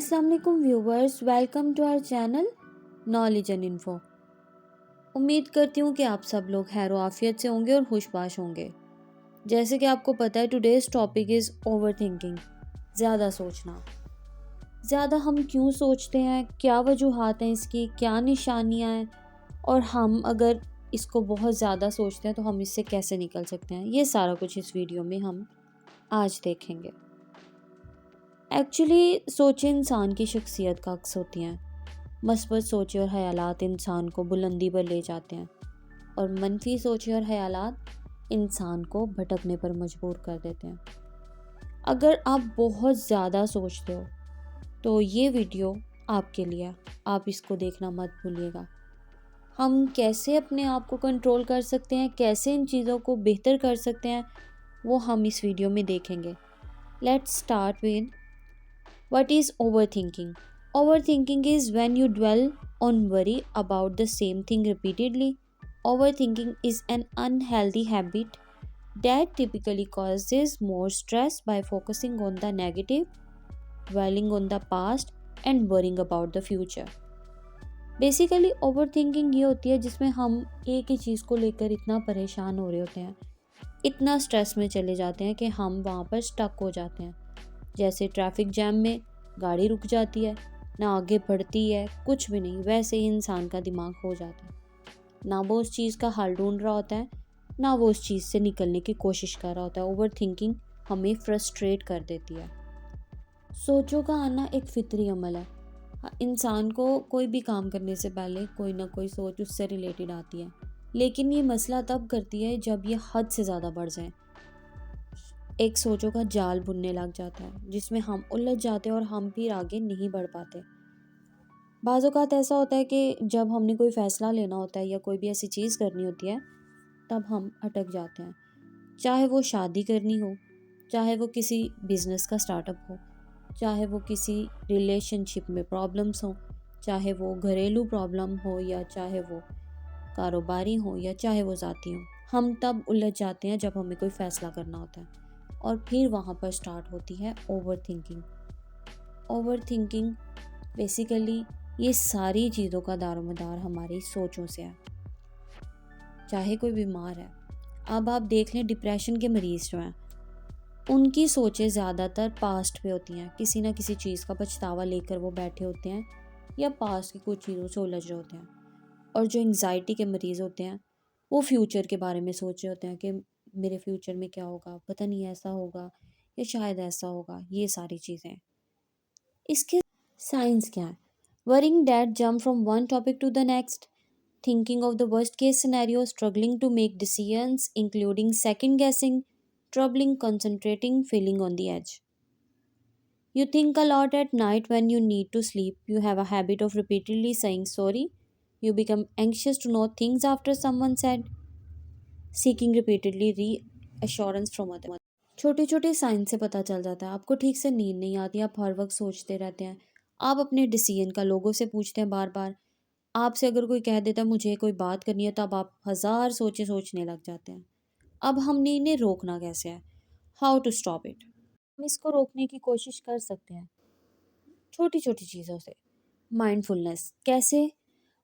अस्सलाम वालेकुम viewers, welcome to our channel knowledge and info. उम्मीद करती हूँ कि आप सब लोग खैर आफियत से होंगे और खुशबाश होंगे। जैसे कि आपको पता है, today's topic is over thinking, ज़्यादा सोचना। ज़्यादा हम क्यों सोचते हैं, क्या वजूहात हैं इसकी, क्या निशानियाँ हैं, और हम अगर इसको बहुत ज़्यादा सोचते हैं तो हम इससे कैसे निकल सकते हैं, ये सारा कुछ इस वीडियो में हम आज देखेंगे। एक्चुअली सोचें इंसान की शख्सियत का अक्स होती हैं। मस्बत सोचें और ख़यालात इंसान को बुलंदी पर ले जाते हैं और मनफी सोचें और ख़यालात इंसान को भटकने पर मजबूर कर देते हैं। अगर आप बहुत ज़्यादा सोचते हो तो ये वीडियो आपके लिए है, आप इसको देखना मत भूलिएगा। हम कैसे अपने आप को कंट्रोल कर सकते हैं, कैसे इन चीज़ों को बेहतर कर सकते हैं, वो हम इस वीडियो में देखेंगे। Let's start with What is overthinking? Overthinking is when you dwell on worry about the same thing repeatedly. Overthinking is an unhealthy habit that typically causes more stress by focusing on the negative, dwelling on the past, and worrying about the future. Basically over thinking ये होती है जिसमें हम एक ही चीज़ को लेकर इतना परेशान हो रहे होते हैं, इतना स्ट्रेस में चले जाते हैं कि हम वहाँ पर स्टक हो जाते हैं। जैसे ट्रैफिक जैम में गाड़ी रुक जाती है, ना आगे बढ़ती है, कुछ भी नहीं, वैसे ही इंसान का दिमाग हो जाता है। ना वो उस चीज़ का हल ढूंढ रहा होता है, ना वो उस चीज़ से निकलने की कोशिश कर रहा होता है। ओवर थिंकिंग हमें फ्रस्ट्रेट कर देती है। सोचों का आना एक फितरी अमल है। इंसान को कोई भी काम करने से पहले कोई ना कोई सोच उससे रिलेटेड आती है, लेकिन ये मसला तब करती है जब ये हद से ज़्यादा बढ़ जाए। एक सोचों का जाल बुनने लग जाता है जिसमें हम उलझ जाते हैं और हम फिर आगे नहीं बढ़ पाते। बाज़ औक़ात ऐसा होता है कि जब हमने कोई फ़ैसला लेना होता है या कोई भी ऐसी चीज़ करनी होती है, तब हम अटक जाते हैं। चाहे वो शादी करनी हो, चाहे वो किसी बिज़नेस का स्टार्टअप हो, चाहे वो किसी रिलेशनशिप में प्रॉब्लम्स हो, चाहे वो घरेलू प्रॉब्लम हो, या चाहे वो कारोबारी हो, या चाहे वो ज़ाती हो। हम तब उलझ जाते हैं जब हमें कोई फ़ैसला करना होता है, और फिर वहाँ पर स्टार्ट होती है over thinking. Over thinking basically ये सारी चीज़ों का दारोमदार हमारी सोचों से है। चाहे कोई बीमार है, अब आप देख लें डिप्रेशन के मरीज़ जो हैं, उनकी सोचें ज़्यादातर पास्ट पे होती हैं। किसी ना किसी चीज़ का पछतावा लेकर वो बैठे होते हैं या पास्ट की कुछ चीज़ों से उलझ रहे होते हैं। और जो एंग्जाइटी के मरीज़ होते हैं, वो फ्यूचर के बारे में सोच रहे होते हैं कि मेरे फ्यूचर में क्या होगा, पता नहीं ऐसा होगा या शायद ऐसा होगा, ये सारी चीज़ें। इसके साइंस क्या है? Worrying that jump from one topic to the next, thinking of the worst case scenario, struggling to make decisions including second guessing, troubling concentrating, feeling on the edge. You think a lot at night when you need to sleep. You have a habit of repeatedly saying sorry. You become anxious to know things after someone said. Seeking repeatedly reassurance from others. छोटे छोटे sign से पता चल जाता है आपको ठीक से नींद नहीं आती, आप हर वक्त सोचते रहते हैं, आप अपने डिसीजन का लोगों से पूछते हैं बार बार। आपसे अगर कोई कह देता है मुझे कोई बात करनी है, तब आप हज़ार सोचने लग जाते हैं। अब हमने इन्हें रोकना कैसे है? How to stop it? हम इसको रोकने की कोशिश कर सकते हैं छोटी छोटी चीज़ों से। माइंडफुलनेस कैसे?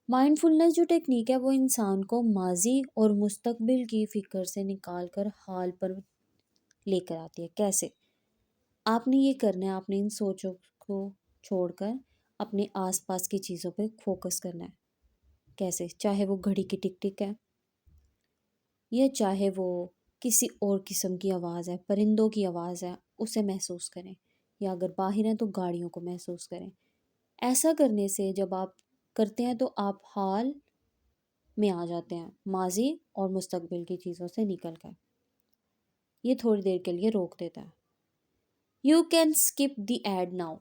माइंडफुलनेस जो टेक्निक है वो इंसान को माजी और मुस्तकबिल की फ़िक्र से निकाल कर हाल पर लेकर आती है। कैसे? आपने ये करना है, आपने इन सोचों को छोड़कर अपने आसपास की चीज़ों पे फोकस करना है। कैसे? चाहे वो घड़ी की टिक टिक है, या चाहे वो किसी और किस्म की आवाज़ है, परिंदों की आवाज़ है, उसे महसूस करें, या अगर बाहर हैं तो गाड़ियों को महसूस करें। ऐसा करने से जब आप करते हैं तो आप हाल में आ जाते हैं, माजी और मुस्तकबिल की चीज़ों से निकल कर। ये थोड़ी देर के लिए रोक देता है। You can skip the ad now.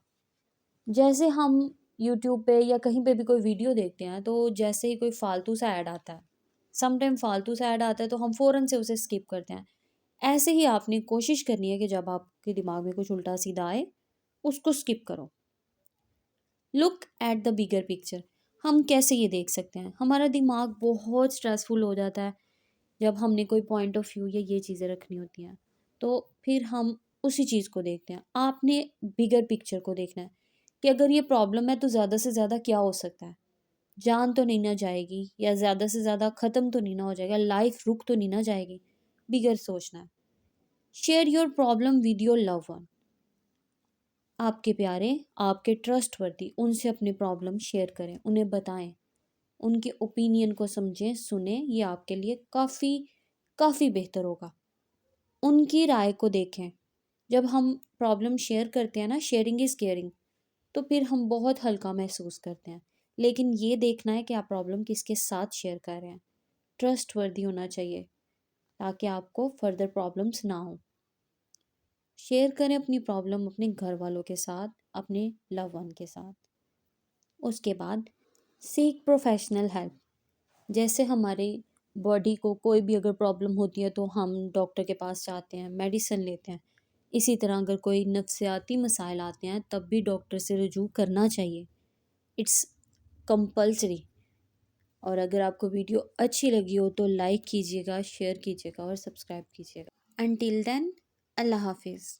जैसे हम यूट्यूब पे या कहीं पे भी कोई वीडियो देखते हैं, तो जैसे ही कोई फालतू सा ऐड आता है, समटाइम फालतू सा ऐड आता है, तो हम फ़ौरन से उसे स्किप करते हैं। ऐसे ही आपने कोशिश करनी है कि जब आपके दिमाग में कुछ उल्टा सीधा आए, उसको स्किप करो। Look at the bigger picture. हम कैसे ये देख सकते हैं? हमारा दिमाग बहुत स्ट्रेसफुल हो जाता है जब हमने कोई पॉइंट ऑफ व्यू या ये चीज़ें रखनी होती हैं, तो फिर हम उसी चीज़ को देखते हैं। आपने बिगर पिक्चर को देखना है کہ اگر یہ پرابلم ہے تو زیادہ سے زیادہ کیا ہو سکتا ہے، جان تو نہیں نہ جائے گی، یا زیادہ سے زیادہ ختم تو نہیں نہ ہو جائے گا، لائف رک تو نہیں نہ جائے گی، بگر سوچنا ہے۔ Share your problem with your love one, آپ کے پیارے، آپ کے ٹرسٹ وردی، ان سے اپنی پرابلم شیئر کریں، انہیں بتائیں، ان کے اوپینین کو سمجھیں، سنیں، یہ آپ کے لیے کافی کافی بہتر ہوگا۔ ان کی رائے کو دیکھیں، جب ہم پرابلم شیئر کرتے ہیں نا، شیئرنگ از کیئرنگ، تو پھر ہم بہت ہلکا محسوس کرتے ہیں۔ لیکن یہ دیکھنا ہے کہ آپ پرابلم کس کے ساتھ شیئر کر رہے ہیں، ٹرسٹ وردی ہونا چاہیے تاکہ آپ کو فردر پرابلمس نہ ہوں۔ شیئر کریں اپنی پرابلم اپنے گھر والوں کے ساتھ، اپنے لو ون کے ساتھ۔ اس کے بعد سیک پروفیشنل ہیلپ، جیسے ہماری باڈی کو کوئی بھی اگر پرابلم ہوتی ہے تو ہم ڈاکٹر کے پاس جاتے ہیں، میڈیسن لیتے ہیں، اسی طرح اگر کوئی نفسیاتی مسائل آتے ہیں تب بھی ڈاکٹر سے رجوع کرنا چاہیے، اٹس کمپلسری۔ اور اگر آپ کو ویڈیو اچھی لگی ہو تو لائک کیجیے گا، شیئر کیجیے گا اور سبسکرائب کیجیے گا۔ انٹل دین، اللہ حافظ۔